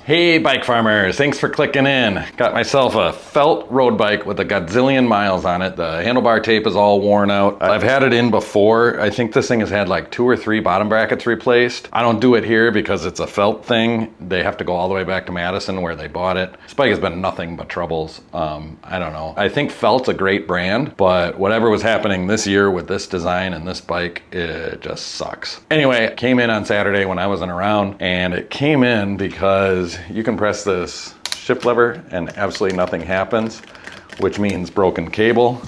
Hey bike farmers, thanks for clicking in. Got myself a felt road bike with a gazillion miles on it. The handlebar tape is all worn out. I've had it in before. I think this thing has had like 2 or 3 bottom brackets replaced. I don't do it here because it's a felt thing. They have to go all the way back to Madison where they bought it. This bike has been nothing but troubles. I don't know. I think Felt's a great brand, but whatever was happening this year with this design and this bike, it just sucks. Anyway, it came in on Saturday when I wasn't around, and it came in because you can press this shift lever and absolutely nothing happens, which means broken cable.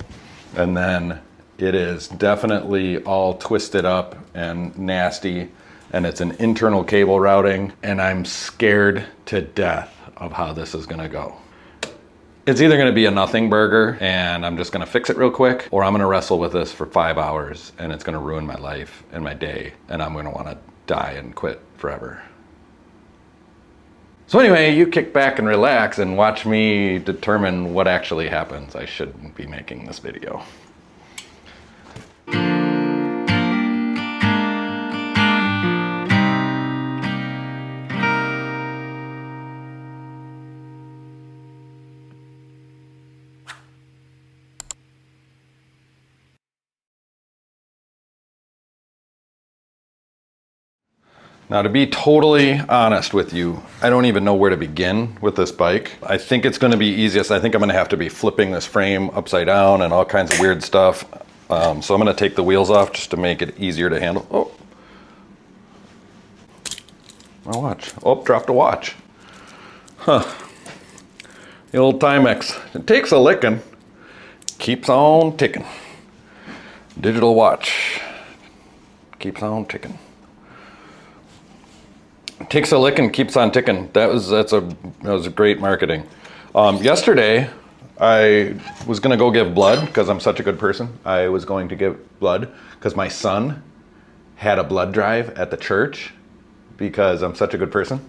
And then it is definitely all twisted up and nasty, and it's an internal cable routing, and I'm scared to death of how this is gonna go. It's either gonna be a nothing burger and I'm just gonna fix it real quick, or I'm gonna wrestle with this for 5 hours and it's gonna ruin my life and my day, and I'm gonna wanna die and quit forever. So anyway, you kick back and relax and watch me determine what actually happens. I shouldn't be making this video. Now, to be totally honest with you, I don't even know where to begin with this bike. I think it's going to be easiest. I think I'm going to have to be flipping this frame upside down and all kinds of weird stuff. So I'm going to take the wheels off just to make it easier to handle. Oh, my watch. Oh, dropped a watch. Huh. The old Timex. It takes a licking. Keeps on ticking. Digital watch. Keeps on ticking. Takes a lick and keeps on ticking. That was great marketing. Yesterday, I was gonna go give blood because I'm such a good person. I was going to give blood because my son had a blood drive at the church because I'm such a good person.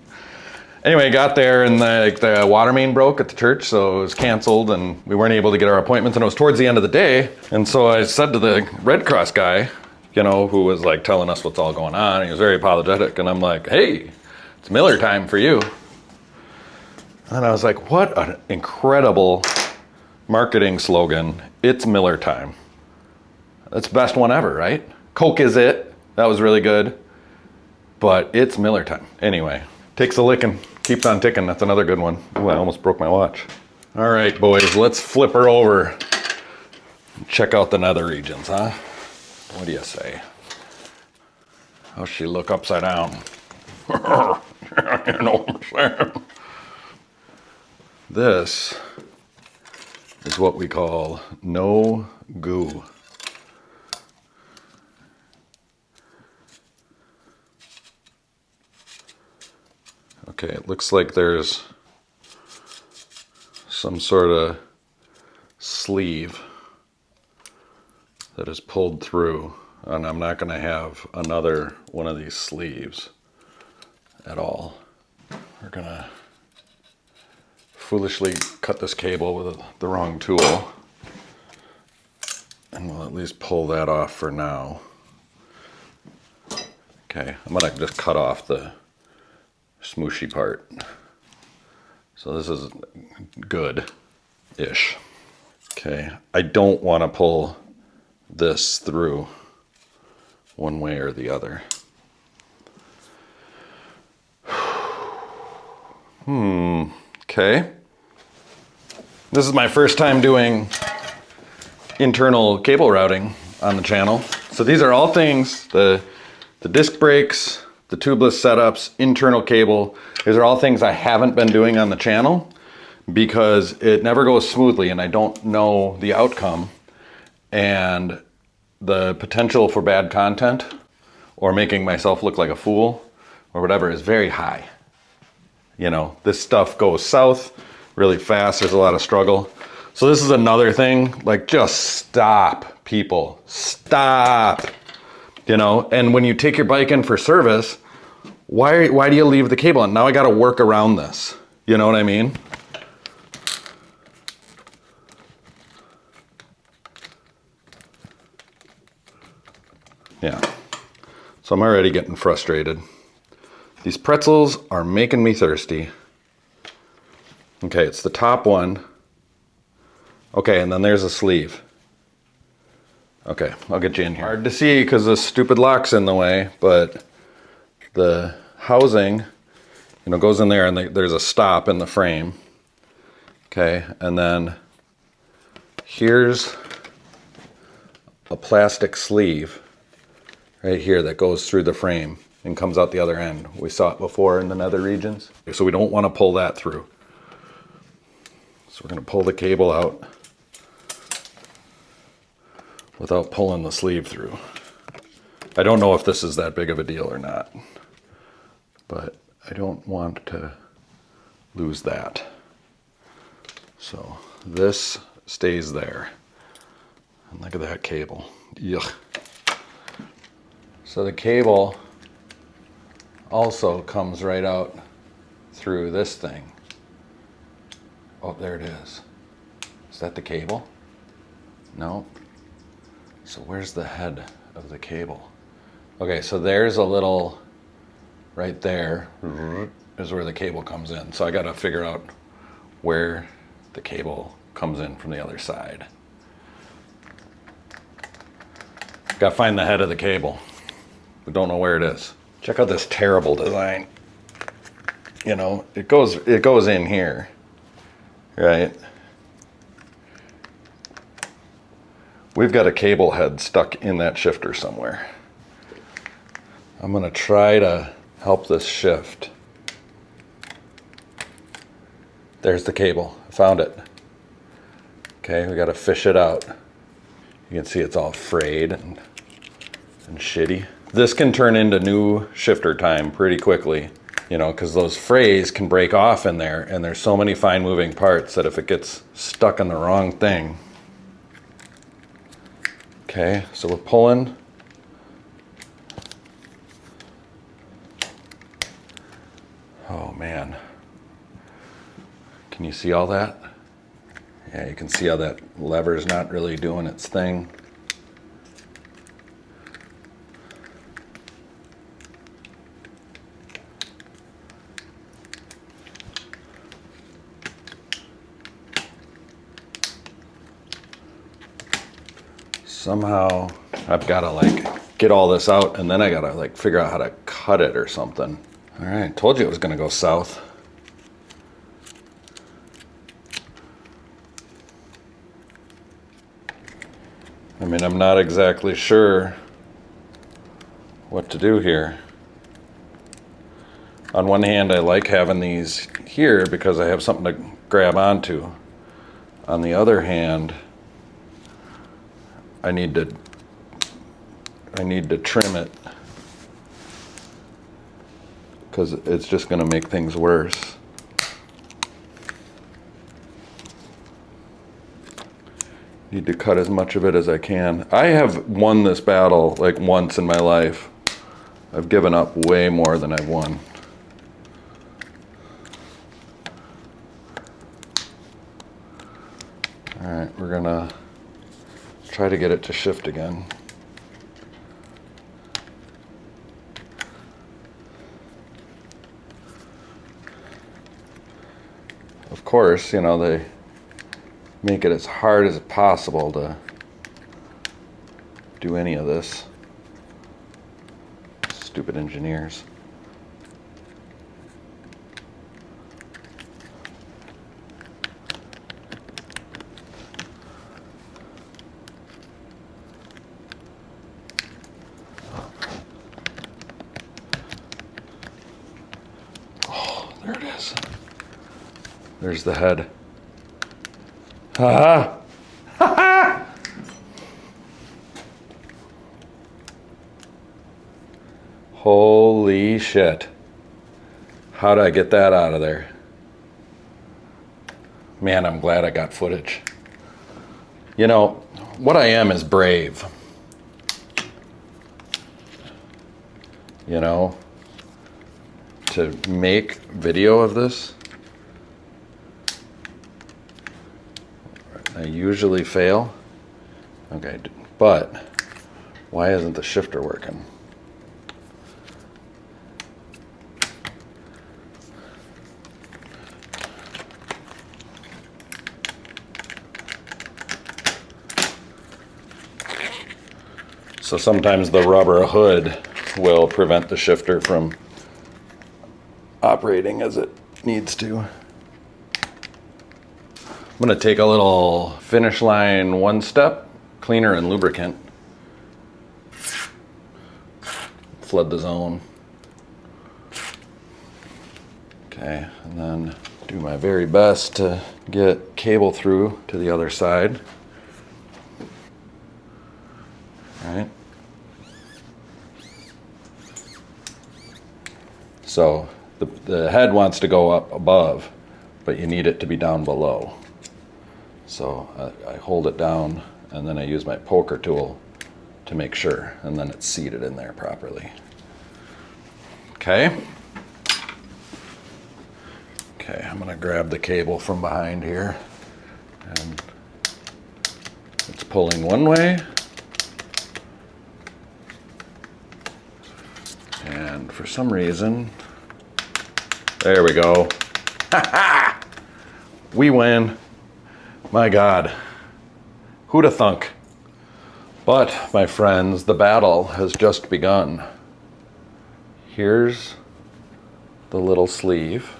Anyway, I got there and the water main broke at the church, so it was canceled and we weren't able to get our appointments, and it was towards the end of the day. And so I said to the Red Cross guy, you know, who was like telling us what's all going on, he was very apologetic, and I'm like, hey, it's Miller time for you. And I was like, what an incredible marketing slogan. It's Miller time. That's the best one ever, right? Coke is it. That was really good. But it's Miller time. Anyway, takes a licking, keeps on ticking. That's another good one. Ooh, I almost broke my watch. All right, boys, let's flip her over. Check out the nether regions, huh? What do you say? How's she look upside down? You know what I'm saying? This is what we call no goo. Okay, it looks like there's some sort of sleeve that is pulled through, and I'm not going to have another one of these sleeves at all. We're going to foolishly cut this cable with the wrong tool, and we'll at least pull that off for now. Okay, I'm going to just cut off the smooshy part. So this is good-ish. Okay, I don't want to pull this through one way or the other. Okay. This is my first time doing internal cable routing on the channel. So these are all things, the disc brakes, the tubeless setups, internal cable, these are all things I haven't been doing on the channel because it never goes smoothly and I don't know the outcome, and the potential for bad content or making myself look like a fool or whatever is very high. You know, this stuff goes south really fast. There's a lot of struggle. So this is another thing, like, just stop, people, stop. You know, and when you take your bike in for service, why do you leave the cable on? Now I got to work around this. You know what I mean? Yeah. So I'm already getting frustrated. These pretzels are making me thirsty. Okay, it's the top one. Okay, and then there's a sleeve. Okay, I'll get you in here. Hard to see because the stupid lock's in the way, but the housing, goes in there, and there's a stop in the frame. Okay, and then here's a plastic sleeve right here that goes through the frame and comes out the other end. We saw it before in the nether regions. So we don't want to pull that through. So we're going to pull the cable out without pulling the sleeve through. I don't know if this is that big of a deal or not, but I don't want to lose that. So this stays there. And look at that cable. Yuck. So the cable also comes right out through this thing. Oh, there it is. Is that the cable? No. So where's the head of the cable? Okay, so there's a little, right there is where the cable comes in. So I gotta figure out where the cable comes in from the other side. Gotta find the head of the cable. We don't know where it is. Check out this terrible design. It goes in here, right? We've got a cable head stuck in that shifter somewhere. I'm gonna try to help this shift. There's the cable, I found it. Okay, we gotta fish it out. You can see it's all frayed and shitty. This can turn into new shifter time pretty quickly, because those frays can break off in there, and there's so many fine moving parts that if it gets stuck in the wrong thing. Okay, so we're pulling. Oh man. Can you see all that? Yeah, you can see how that lever's not really doing its thing. Somehow I've got to get all this out, and then I got to figure out how to cut it or something. All right, told you it was going to go south. I mean, I'm not exactly sure what to do here. On one hand, I like having these here because I have something to grab onto. On the other hand, I need to trim it because it's just going to make things worse. Need to cut as much of it as I can. I have won this battle once in my life. I've given up way more than I've won. All right, we're gonna try to get it to shift again. Of course, they make it as hard as possible to do any of this. Stupid engineers. Oh, there it is. There's the head. Ha ha! Holy shit. How'd I get that out of there? Man, I'm glad I got footage. What I am is brave. To make video of this, I usually fail. Okay, but why isn't the shifter working? So sometimes the rubber hood will prevent the shifter from operating as it needs to. I'm going to take a little Finish Line One Step cleaner and lubricant. Flood the zone. Okay, and then do my very best to get cable through to the other side. All right. So the head wants to go up above, but you need it to be down below. So I hold it down and then I use my poker tool to make sure, and then it's seated in there properly. Okay. Okay, I'm gonna grab the cable from behind here, and it's pulling one way, and for some reason, there we go. We win. My God, who'da thunk? But, my friends, the battle has just begun. Here's the little sleeve.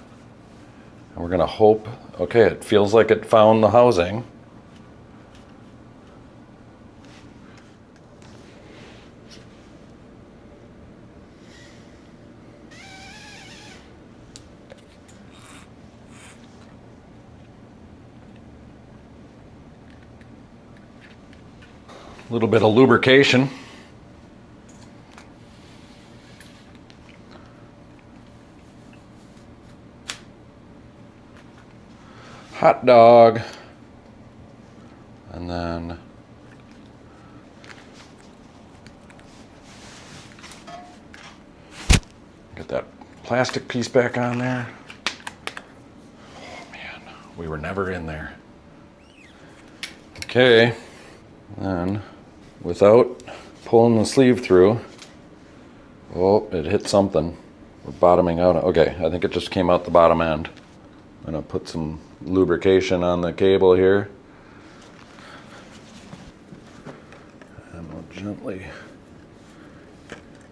And we're gonna hope, okay, it feels like it found the housing. A little bit of lubrication. Hot dog. And then get that plastic piece back on there. Oh man, we were never in there. Okay, then without pulling the sleeve through, oh, it hit something. We're bottoming out. Okay, I think it just came out the bottom end. I'm gonna put some lubrication on the cable here. And we'll gently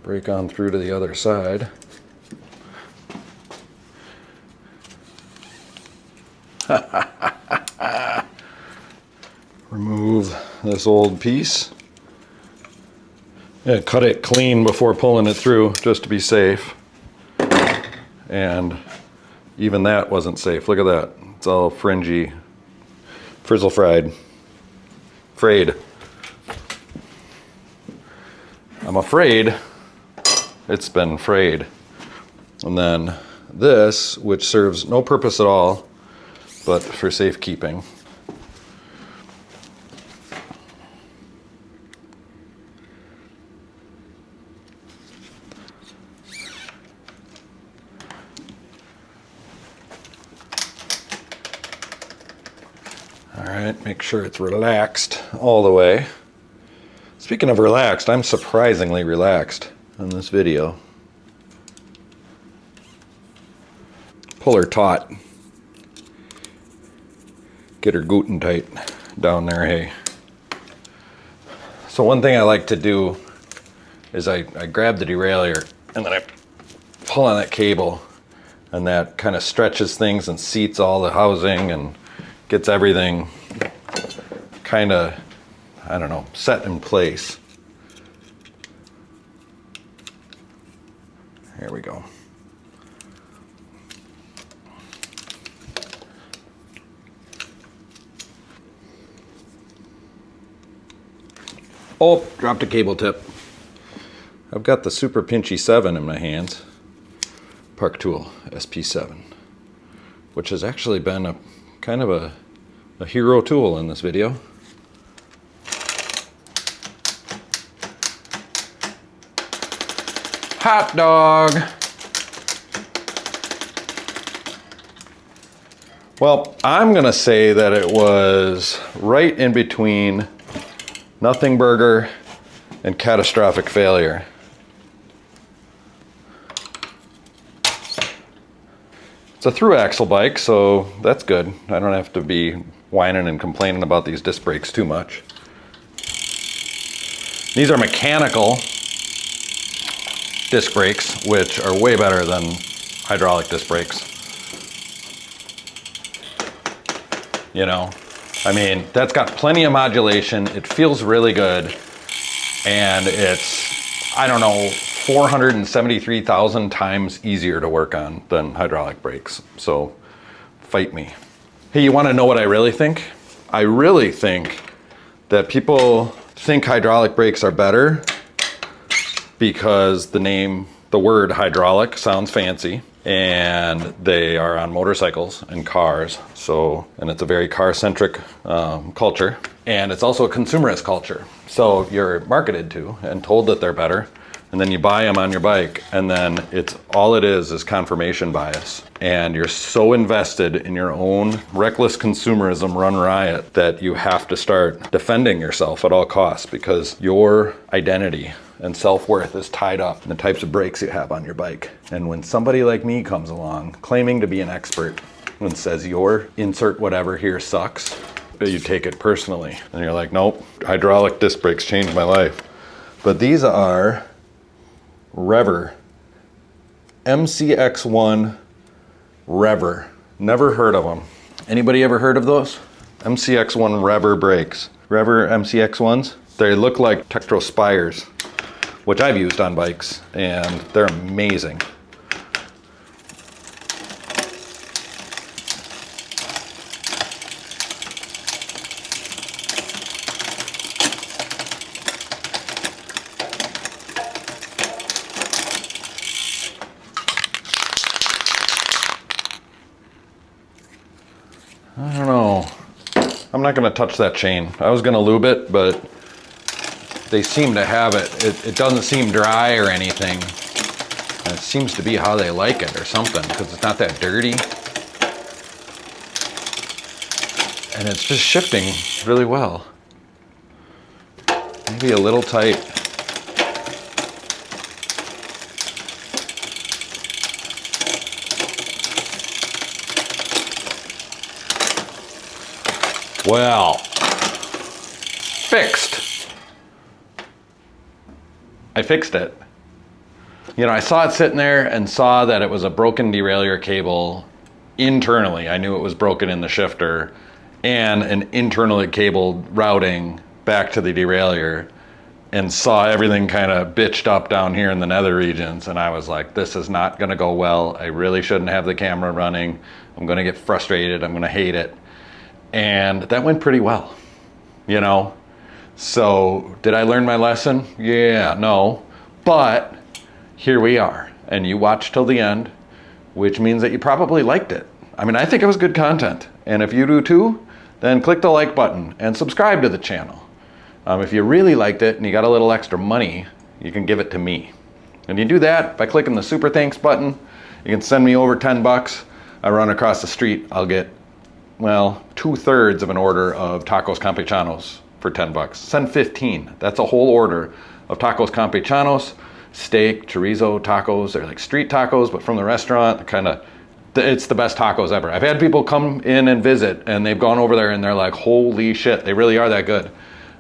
break on through to the other side. Remove this old piece. Yeah, cut it clean before pulling it through, just to be safe. And even that wasn't safe. Look at that. It's all fringy, frizzle fried, frayed. I'm afraid it's been frayed. And then this, which serves no purpose at all, but for safekeeping. Make sure it's relaxed all the way. Speaking of relaxed, I'm surprisingly relaxed in this video. Pull her taut. Get her gootin' tight down there, hey. So one thing I like to do is I grab the derailleur and then I pull on that cable, and that kind of stretches things and seats all the housing and gets everything kind of, I don't know, set in place. Here we go. Oh, dropped a cable tip. I've got the Super Pinchy 7 in my hands. Park Tool SP7, which has actually been a kind of a hero tool in this video. Hot dog. Well, I'm gonna say that it was right in between nothing burger and catastrophic failure. It's a through axle bike, so that's good. I don't have to be whining and complaining about these disc brakes too much. These are mechanical disc brakes, which are way better than hydraulic disc brakes. You know, I mean, that's got plenty of modulation. It feels really good. And it's, I don't know, 473,000 times easier to work on than hydraulic brakes. So fight me. Hey, you want to know what I really think? I really think that people think hydraulic brakes are better because the word hydraulic sounds fancy, and they are on motorcycles and cars. So, and it's a very car-centric culture, and it's also a consumerist culture. So you're marketed to and told that they're better, and then you buy them on your bike, and then all it is confirmation bias. And you're so invested in your own reckless consumerism run riot that you have to start defending yourself at all costs, because your identity and self-worth is tied up in the types of brakes you have on your bike. And when somebody like me comes along claiming to be an expert and says your insert whatever here sucks, you take it personally. And you're like, nope, hydraulic disc brakes changed my life. But these are Rever, MCX1 Rever. Never heard of them. Anybody ever heard of those? MCX1 Rever brakes. Rever MCX1s? They look like Tektro Spires, which I've used on bikes, and they're amazing. I don't know. I'm not gonna touch that chain. I was gonna lube it, but they seem to have it. It doesn't seem dry or anything. And it seems to be how they like it or something, because it's not that dirty. And it's just shifting really well. Maybe a little tight. Well, fixed. I fixed it. You know, I saw it sitting there and saw that it was a broken derailleur cable internally. I knew it was broken in the shifter, and an internally cabled routing back to the derailleur, and saw everything kind of bitched up down here in the nether regions. And I was like, this is not gonna go well. I really shouldn't have the camera running. I'm gonna get frustrated. I'm gonna hate it. And that went pretty well, you know? So did I learn my lesson? Yeah, no, but here we are. And you watched till the end, which means that you probably liked it. I mean, I think it was good content. And if you do too, then click the like button and subscribe to the channel. If you really liked it and you got a little extra money, you can give it to me. And you do that by clicking the super thanks button. You can send me over 10 bucks. I run across the street, I'll get, well, 2/3 of an order of tacos campechanos for 10 bucks. Send 15. That's a whole order of tacos campechanos, steak, chorizo tacos. They're like street tacos, but from the restaurant. It's the best tacos ever. I've had people come in and visit, and they've gone over there and they're like, holy shit, they really are that good.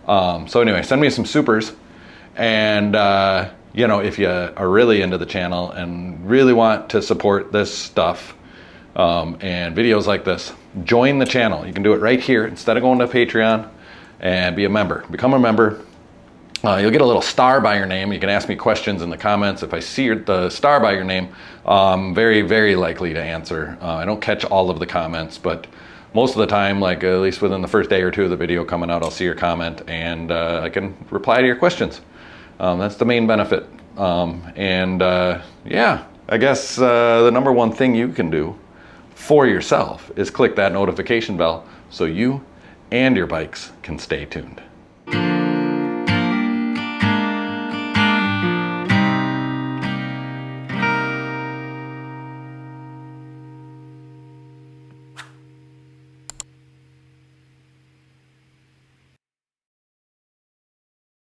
So anyway, send me some supers. And you know, if you are really into the channel and really want to support this stuff, and videos like this, join the channel. You can do it right here instead of going to Patreon, and be a member. Become a member. You'll get a little star by your name. You can ask me questions in the comments. If I see the star by your name, I'm very, very likely to answer. I don't catch all of the comments, but most of the time, like at least within the first day or two of the video coming out, I'll see your comment, and I can reply to your questions. That's the main benefit. Yeah, I guess the number one thing you can do for yourself is click that notification bell so you and your bikes can stay tuned.